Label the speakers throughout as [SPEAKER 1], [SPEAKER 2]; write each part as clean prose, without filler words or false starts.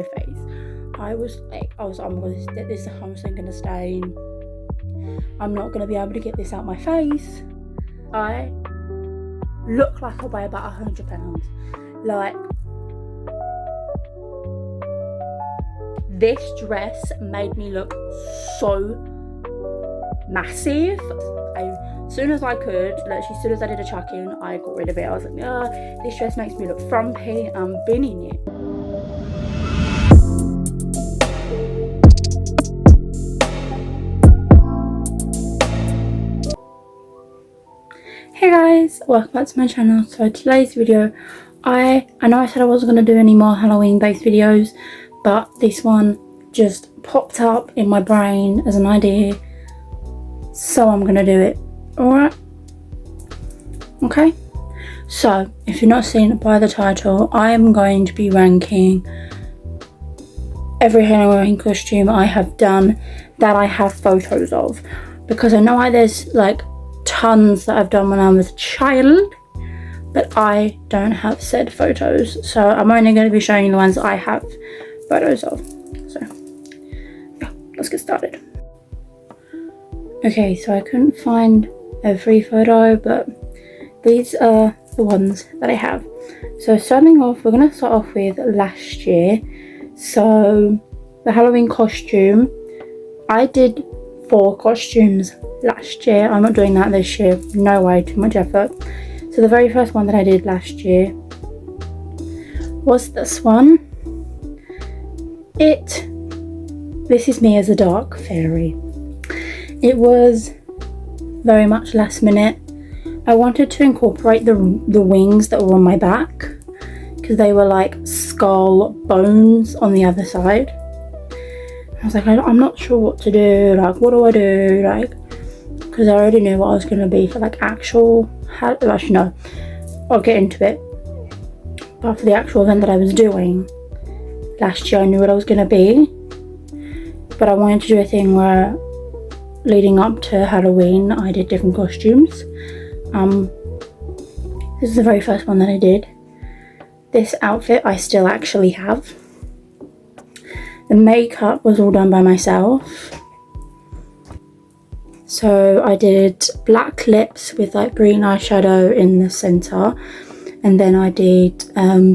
[SPEAKER 1] face. I was like, oh my god, this is the house I'm gonna stay in. I'm not gonna be able to get this out my face. I look like I weigh about 100 pounds. Like, this dress made me look so massive. As soon as I could, literally as soon as I did a chuck-in, I got rid of it. I was like, oh, this dress makes me look frumpy. I'm binning it. Hey guys, welcome back to my channel. So today's video, I know I said I wasn't going to do any more Halloween based videos, but this one just popped up in my brain as an idea, so I'm going to do it. Alright? Okay? So, if you're not seeing it by the title, I am going to be ranking every Halloween costume I have done that I have photos of, because I know there's like tons that I've done when I was a child, but I don't have said photos, so I'm only going to be showing you the ones I have photos of. So yeah, let's get started. Okay, so I couldn't find every photo, but these are the ones that I have. So starting off, we're going to start off with last year. So the Halloween costume, I did 4 costumes last year. I'm not doing that this year, no way, too much effort. So the very first one that I did last year was this one. This is me as a dark fairy. It was very much last minute. I wanted to incorporate the wings that were on my back, because they were like skull bones on the other side. I was like, I'm not sure what to do, like what do I do, like, because I already knew what I was going to be for like actually no, I'll get into it, but for the actual event that I was doing last year, I knew what I was going to be, but I wanted to do a thing where leading up to Halloween I did different costumes. This is the very first one that I did. This outfit I still actually have. The makeup was all done by myself. So I did black lips with like green eyeshadow in the center, and then I did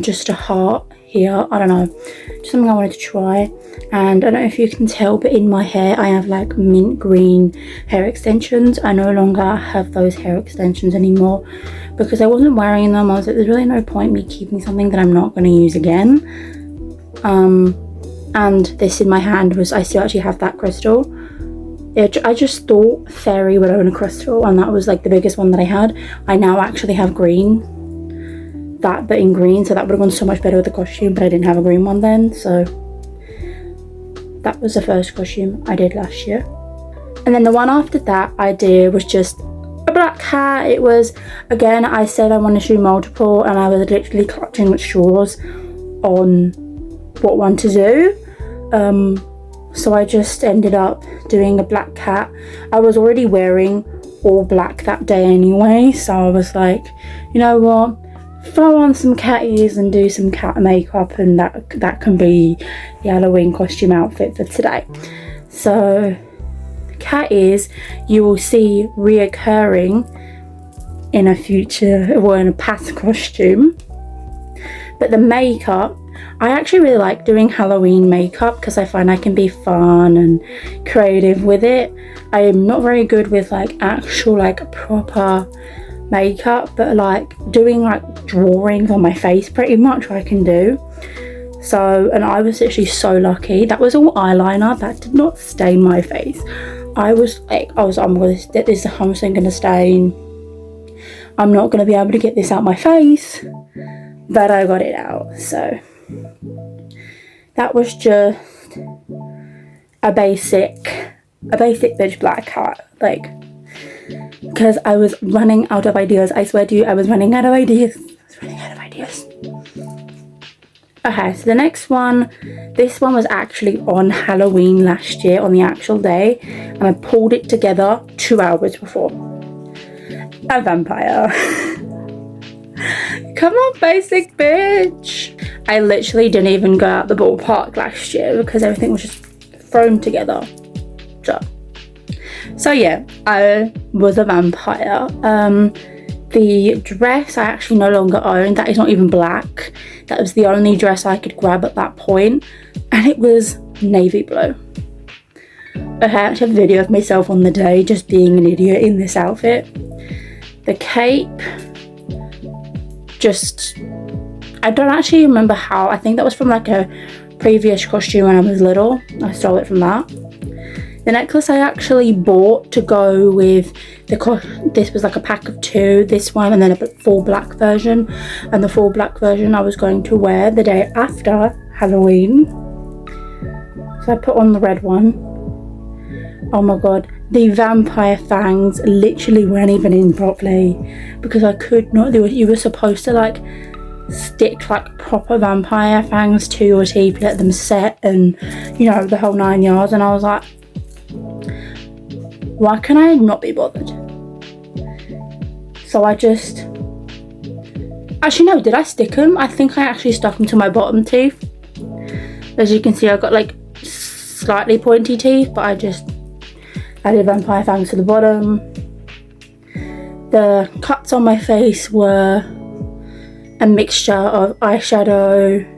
[SPEAKER 1] just a heart here. I don't know, just something I wanted to try. And I don't know if you can tell, but in my hair I have like mint green hair extensions. I no longer have those hair extensions anymore because I wasn't wearing them. I was like, there's really no point me keeping something that I'm not going to use again. And this in my hand was, I still actually have that crystal. I just thought fairy would own a crystal, and that was like the biggest one that I had. I now actually have green, but in green, so that would have gone so much better with the costume, but I didn't have a green one then. So that was the first costume I did last year. And then the one after that I did was just a black hat. It was, again, I said I wanted to do multiple, and I was literally clutching at straws on what one to do. So I just ended up doing a black cat. I was already wearing all black that day anyway, so I was like, you know what, throw on some cat ears and do some cat makeup, and that can be the Halloween costume outfit for today. So cat ears you will see reoccurring in a future, or in a past costume. But the makeup, I actually really like doing Halloween makeup because I find I can be fun and creative with it. I am not very good with like actual like proper makeup, but like doing like drawings on my face pretty much I can do. So, and I was actually so lucky. That was all eyeliner, that did not stain my face. I was like, oh my god, this is the house I'm gonna stain. I'm not gonna be able to get this out my face, but I got it out. So that was just a basic bitch black hat, like, because I was running out of ideas. I swear to you, I was running out of ideas. Okay, so the next one, this one was actually on Halloween last year, on the actual day, and I pulled it together 2 hours before. A vampire. Come on, basic bitch. I literally didn't even go out the ballpark last year because everything was just thrown together. So yeah, I was a vampire. The dress I actually no longer own. That is not even black. That was the only dress I could grab at that point, and it was navy blue. I actually have a video of myself on the day just being an idiot in this outfit. The cape, just, I don't actually remember how. I think that was from like a previous costume when I was little. I stole it from that. The necklace I actually bought to go with this was like a pack of 2, this one and then a full black version. And the full black version I was going to wear the day after Halloween. So I put on the red one. Oh my god, the vampire fangs literally weren't even in properly because I could not. You were supposed to like stick like proper vampire fangs to your teeth, let them set, and you know, the whole 9 yards. And I was like, why can I not be bothered? So I just, actually no, did I stick them? I think I actually stuck them to my bottom teeth. As you can see, I've got like slightly pointy teeth, but I just added vampire fangs to the bottom. The cuts on my face were a mixture of eyeshadow,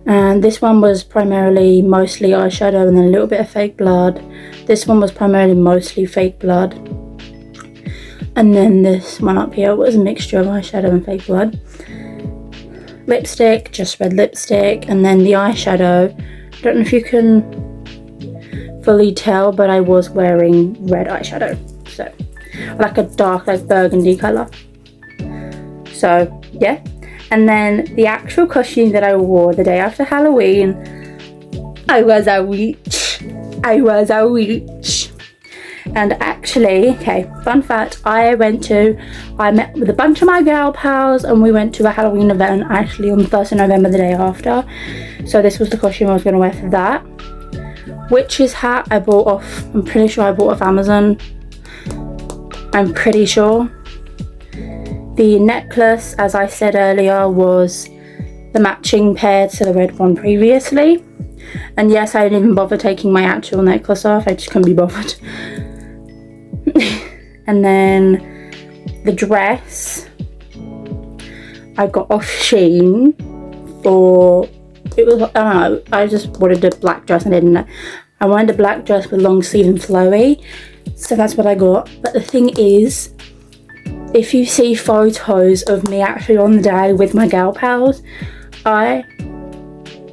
[SPEAKER 1] and this one was mostly eyeshadow and then a little bit of fake blood. This one was primarily mostly fake blood, and then this one up here was a mixture of eyeshadow and fake blood. Lipstick, just red lipstick, and then the eyeshadow, I don't know if you can fully tell, but I was wearing red eyeshadow, so like a dark like burgundy colour. So yeah. And then the actual costume that I wore the day after Halloween, I was a witch. And actually, okay, fun fact, I met with a bunch of my girl pals and we went to a Halloween event actually on the 1st of November, the day after. So this was the costume I was going to wear for that. Witch's hat I bought off, I'm pretty sure I bought off Amazon. I'm pretty sure. The necklace, as I said earlier, was the matching pair to the red one previously. And yes, I didn't even bother taking my actual necklace off, I just couldn't be bothered. And then the dress I got off Shein for, it was, I don't know, I just wanted a black dress and I wanted a black dress with long sleeve and flowy. So that's what I got. But the thing is, if you see photos of me actually on the day with my gal pals, I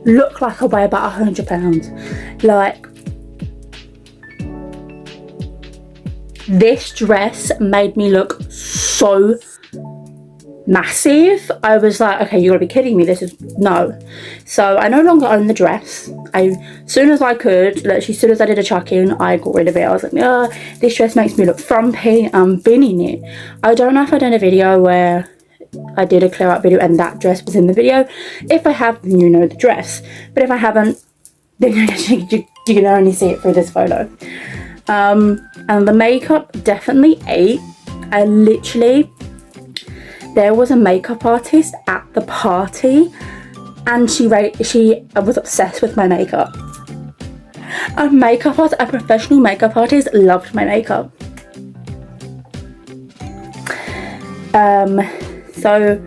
[SPEAKER 1] look like I weigh about 100 pounds. Like, this dress made me look so massive. I was like, okay, you gotta be kidding me, this is, no. So I no longer own the dress. As soon as I could, literally as soon as I did a chuck-in, I got rid of it. I was like, oh, this dress makes me look frumpy, I'm binning it. I don't know if I did a video where I did a clear out video and that dress was in the video. If I have, then you know the dress. But if I haven't, then you can only see it through this photo. And the makeup definitely ate. I literally, there was a makeup artist at the party and she was obsessed with my makeup. A professional makeup artist loved my makeup. So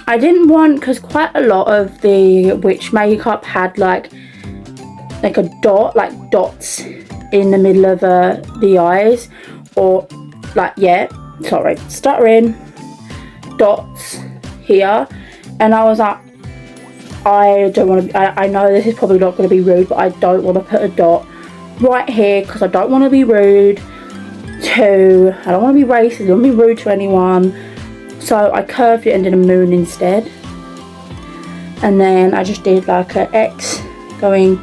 [SPEAKER 1] I didn't want, because quite a lot of the witch makeup had like a dot, like dots in the middle of the eyes, or like, stuttering, dots here. And I was like, I don't want to, I know this is probably not going to be rude, but I don't want to put a dot right here because I don't want to be rude I don't want to be racist, I don't want to be rude to anyone. So I curved it and did a moon instead. And then I just did like an X going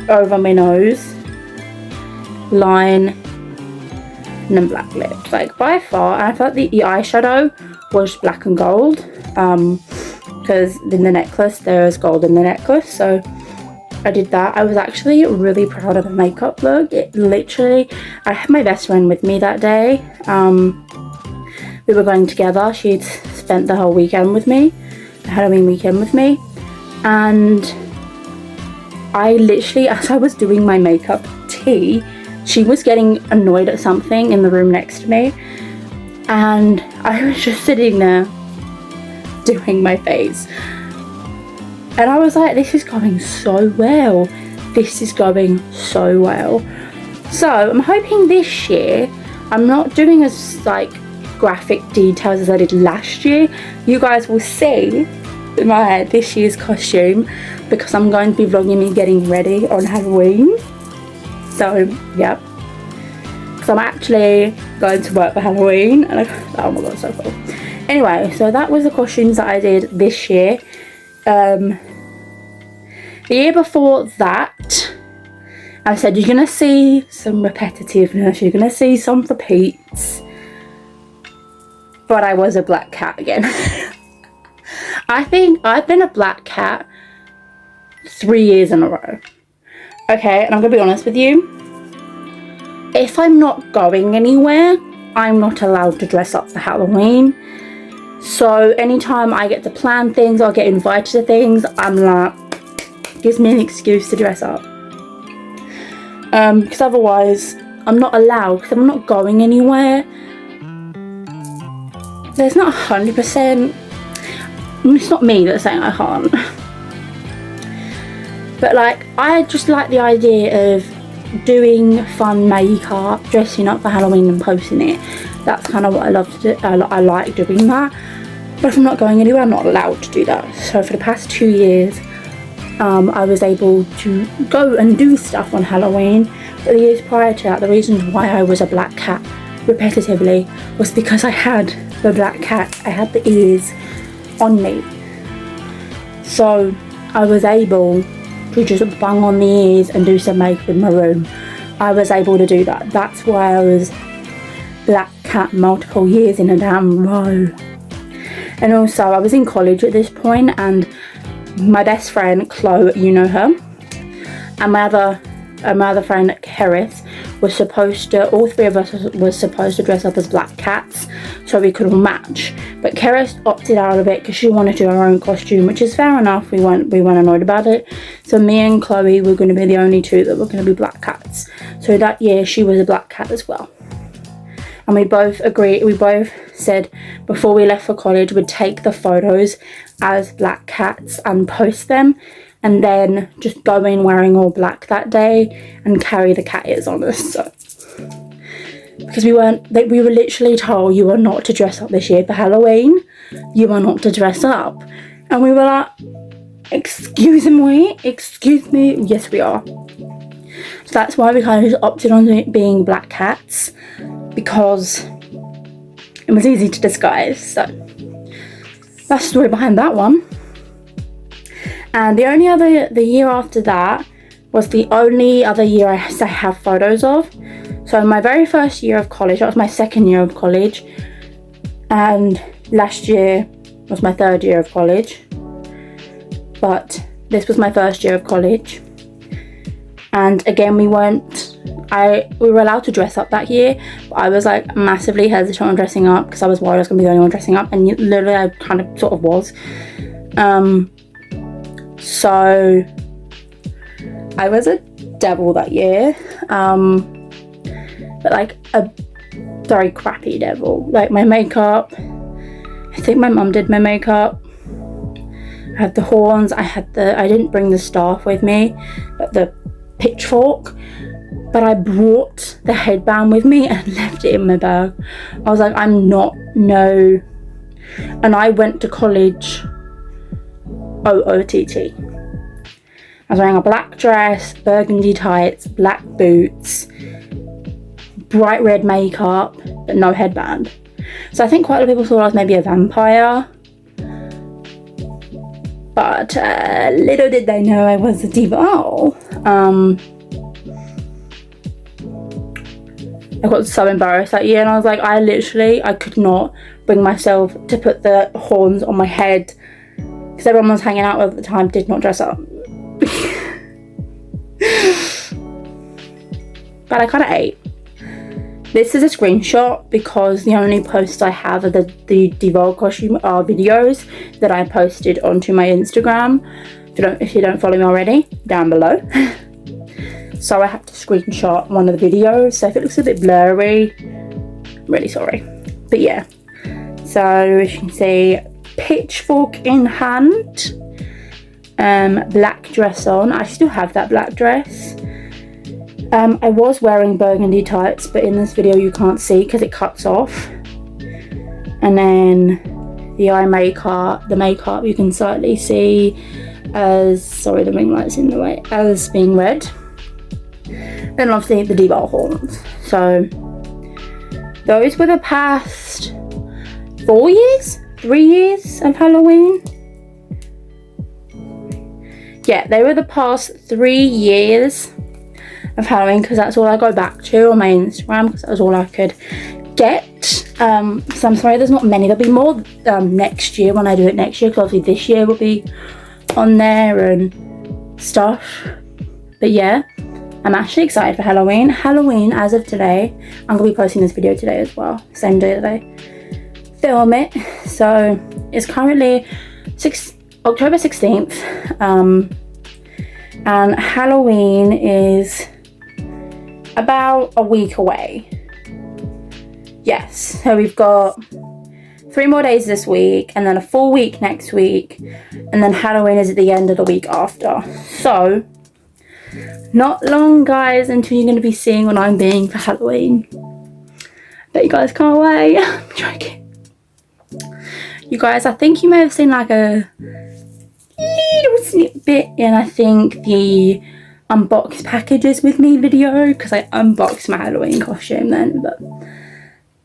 [SPEAKER 1] over my nose, line, and then black lips. Like by far, and I thought the eyeshadow was black and gold. Because in the necklace, there is gold in the necklace. So I did that. I was actually really proud of the makeup look. It literally, I had my best friend with me that day. We were going together. She'd spent the whole weekend with me, the Halloween weekend with me. And I literally, as I was doing my makeup tea, she was getting annoyed at something in the room next to me, and I was just sitting there doing my face, and I was like, this is going so well. This is going so well. So I'm hoping this year I'm not doing as like graphic details as I did last year. You guys will see my this year's costume, because I'm going to be vlogging me getting ready on Halloween. So yep, because I'm actually going to work for Halloween, and oh my god, so cool. Anyway, so that was the costumes that I did this year. The year before that, I said you're gonna see some repetitiveness, you're gonna see some repeats, but I was a black cat again. I think I've been a black cat 3 years in a row. Okay, and I'm gonna be honest with you. If I'm not going anywhere, I'm not allowed to dress up for Halloween. So anytime I get to plan things or get invited to things, I'm like, gives me an excuse to dress up. Because otherwise, I'm not allowed, because I'm not going anywhere. There's not 100%. It's not me that's saying I can't. But like, I just like the idea of doing fun makeup, dressing up for Halloween and posting it. That's kind of what I love to do. I like doing that. But if I'm not going anywhere, I'm not allowed to do that. So for the past 2 years, I was able to go and do stuff on Halloween. But the years prior to that, the reasons why I was a black cat repetitively was because I had the black cat. I had the ears on me. So I was able to just bung on the ears and do some makeup in my room. I was able to do that. That's why I was black cat multiple years in a damn row. And also I was in college at this point, and my best friend Chloe, you know her, and my other friend Kerith was supposed to, all three of us was supposed to dress up as black cats so we could all match. But Kerith opted out of it because she wanted to do her own costume, which is fair enough. We weren't annoyed about it. So me and Chloe were going to be the only two that were going to be black cats. So that year she was a black cat as well. And we both agreed, we both said before we left for college we'd take the photos as black cats and post them, and then just go in wearing all black that day and carry the cat ears on us. So, because we were literally told, you are not to dress up this year for Halloween, you are not to dress up. And we were like, excuse me, yes we are. So that's why we kind of just opted on being black cats, because it was easy to disguise. So that's the story behind that one. And the year after that was the only other year I have photos of. So my very first year of college, that was my second year of college, and last year was my third year of college, but this was my first year of college. And again, we were allowed to dress up that year, but I was like massively hesitant on dressing up because I was worried I was going to be the only one dressing up, and literally I kind of sort of was. So I was a devil that year, but like a very crappy devil. Like my makeup, I think my mum did my makeup. I had the horns, I didn't bring the staff with me, but the pitchfork, but I brought the headband with me and left it in my bag. I was like, no. And I went to college OOTT. I was wearing a black dress, burgundy tights, black boots, bright red makeup, but no headband. So I think quite a lot of people thought I was maybe a vampire. But little did they know I was a devil. I got so embarrassed that year, and I was like, I could not bring myself to put the horns on my head, because everyone I was hanging out with at the time did not dress up. But I kind of ate. This is a screenshot because the only posts I have of the Devolve costume are videos that I posted onto my Instagram if you don't follow me already, down below. So I have to screenshot one of the videos, so if it looks a bit blurry, I'm really sorry. But yeah, so as you can see, pitchfork in hand, black dress on. I still have that black dress. I was wearing burgundy tights, but in this video you can't see because it cuts off. And then the eye makeup, the makeup you can slightly see as, sorry the ring light's in the way, as being red. Then obviously the D-bar horns. So those were the past 3 years of Halloween. Yeah, they were the past 3 years of Halloween, because that's all I go back to on my Instagram, because that was all I could get. So I'm sorry there's not many. There'll be more next year when I do it next year, because obviously this year will be on there and stuff. But yeah, I'm actually excited for Halloween. Halloween, as of today, I'm going to be posting this video today as well, same day that I film it. So it's currently October 16th, and Halloween is about a week away. Yes, so we've got 3 more days this week, and then a full week next week, and then Halloween is at the end of the week after. So not long, guys, until you're going to be seeing what I'm being for Halloween. Bet you guys can't wait. I'm joking. You guys, I think you may have seen like a little snippet in, I think, the unboxed packages with me video, because I unboxed my Halloween costume then. But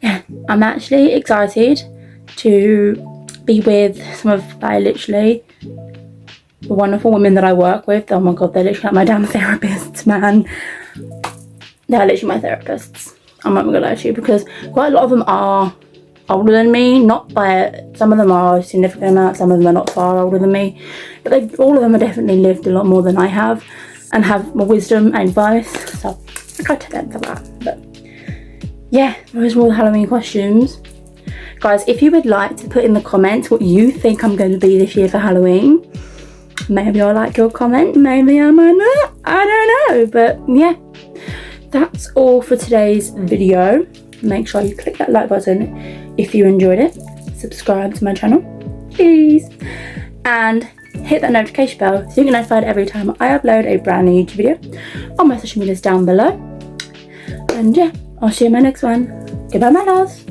[SPEAKER 1] yeah, I'm actually excited to be with some of, literally the wonderful women that I work with. Oh my god, they're literally like my damn therapists, man. They're literally my therapists. I'm not gonna lie to you, because quite a lot of them are older than me, not by, some of them are a significant amount, some of them are not far older than me, but all of them have definitely lived a lot more than I have, and have more wisdom and advice, so I try to them for that. But yeah, those were all the Halloween costumes. Guys, if you would like to put in the comments what you think I'm going to be this year for Halloween, maybe I'll like your comment, maybe I might not, I don't know. But yeah, that's all for today's video. Make sure you click that like button if you enjoyed it, subscribe to my channel please, and hit that notification bell so you get notified every time I upload a brand new YouTube video. All my social medias down below, and yeah, I'll see you in my next one. Goodbye my loves.